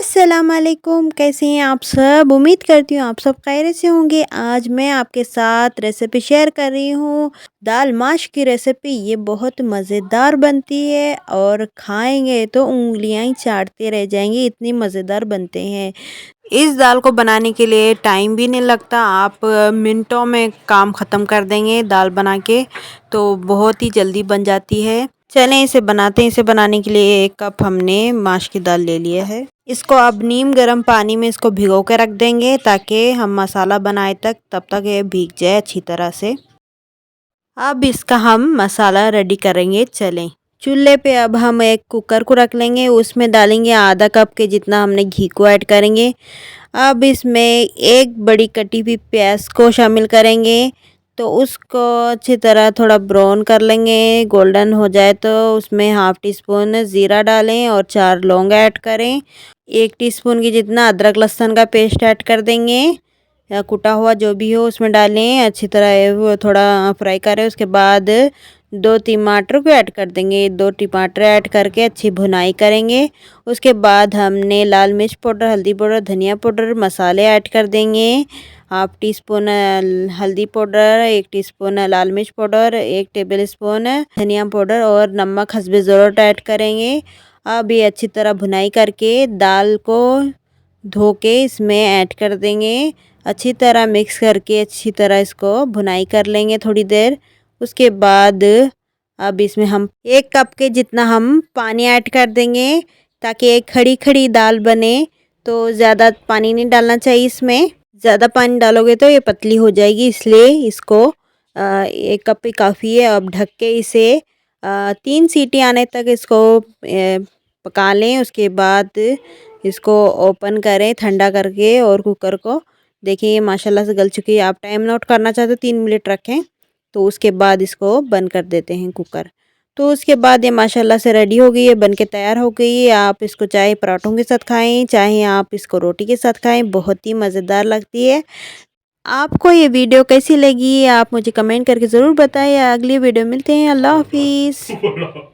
अस्सलाम वालेकुम, कैसे हैं आप सब। उम्मीद करती हूँ आप सब खैरियत से होंगे। आज मैं आपके साथ रेसिपी शेयर कर रही हूँ, दाल माश की रेसिपी। ये बहुत मज़ेदार बनती है और खाएंगे तो उंगलियां ही चाटते रह जाएंगे, इतनी मज़ेदार बनते हैं। इस दाल को बनाने के लिए टाइम भी नहीं लगता, आप मिनटों में काम ख़त्म कर देंगे दाल बना के, तो बहुत ही जल्दी बन जाती है। चलें इसे बनाते हैं। इसे बनाने के लिए 1 कप हमने माश की दाल ले लिया है। इसको अब नीम गर्म पानी में इसको भिगो के रख देंगे ताकि हम मसाला बनाए तब तक ये भीग जाए अच्छी तरह से। अब इसका हम मसाला रेडी करेंगे। चलें चूल्हे पे अब हम एक कुकर को रख लेंगे, उसमें डालेंगे आधा कप के जितना हमने घी को ऐड करेंगे। अब इसमें एक बड़ी कटी हुई प्याज को शामिल करेंगे, तो उसको अच्छी तरह थोड़ा ब्राउन कर लेंगे। गोल्डन हो जाए तो उसमें हाफ़ टी स्पून ज़ीरा डालें और 4 लौंग ऐड करें। 1 टीस्पून की जितना अदरक लहसुन का पेस्ट ऐड कर देंगे, या कुटा हुआ जो भी हो उसमें डालें। अच्छी तरह वो थोड़ा फ्राई करें। उसके बाद 2 टमाटर को ऐड कर देंगे। 2 टमाटर ऐड करके अच्छी भुनाई करेंगे। उसके बाद हमने लाल मिर्च पाउडर, हल्दी पाउडर, धनिया पाउडर, मसाले ऐड कर देंगे। हाफ़ टी स्पून हल्दी पाउडर, 1 टीस्पून लाल मिर्च पाउडर, 1 टेबल स्पून धनिया पाउडर और नमक हस्बे ज़रूरत ऐड करेंगे। अब ये अच्छी तरह भुनाई करके दाल को धो के इसमें ऐड कर देंगे। अच्छी तरह मिक्स करके अच्छी तरह इसको भुनाई कर लेंगे थोड़ी देर। उसके बाद अब इसमें हम 1 कप के जितना हम पानी ऐड कर देंगे ताकि एक खड़ी खड़ी दाल बने। तो ज़्यादा पानी नहीं डालना चाहिए इसमें, ज़्यादा पानी डालोगे तो ये पतली हो जाएगी, इसलिए इसको 1 कप ही काफ़ी है। अब ढक के इसे 3 सीटी आने तक इसको पका लें। उसके बाद इसको ओपन करें ठंडा करके और कुकर को। देखिए ये माशाल्लाह से गल चुकी है। आप टाइम नोट करना चाहते हो 3 मिनट रखें, तो उसके बाद इसको बंद कर देते हैं कुकर। तो उसके बाद ये माशाल्लाह से रेडी हो गई है, बन के तैयार हो गई है। आप इसको चाहे पराठों के साथ खाएं, चाहे आप इसको रोटी के साथ खाएं, बहुत ही मज़ेदार लगती है। आपको ये वीडियो कैसी लगी आप मुझे कमेंट करके ज़रूर बताएं। अगली वीडियो मिलते हैं। अल्लाह हाफिज़।